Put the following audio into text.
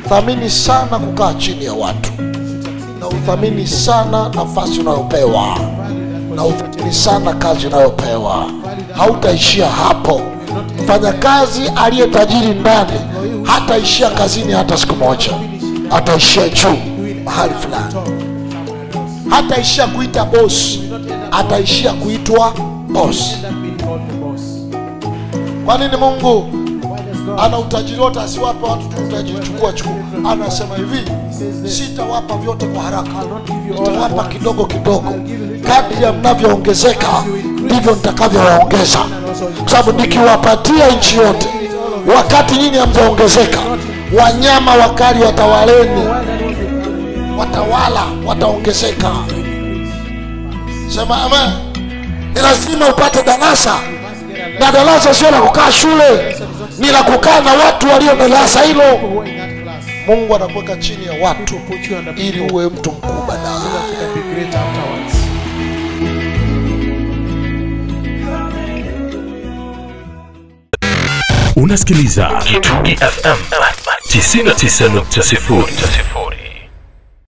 Thamini sana kukaa chini ya watu, na uthamini sana nafasi unayopewa, na uthamini sana kazi unayopewa. Hautaishia hapo. Mfanya kazi aliye tajiri ndani hataishia kazini hata siku moja, ataishia juu mahali fulani. Hataishia kuita boss, ataishia kuitwa boss. Kwa nini Mungu ana utajiri wote asiwape watu tu utajiri chukua? Anasema hivi, sitawapa vyote kwa haraka, nitawapa kidogo kidogo. Kadri ya mnavyoongezeka ndivyo nitakavyowaongeza, kwa sababu nikiwapatia nchi yote wakati nyinyi hamjaongezeka, wanyama wakali watawaleni, watawala, wataongezeka. Sema amen. Ni lazima upate darasa, na darasa sio la kukaa shule, ni la kukaa na watu walio na darasa hilo. Mungu anakuweka chini ya watu ili uwe mtu mkubwa na unasikiliza Kitungi FM 99.0.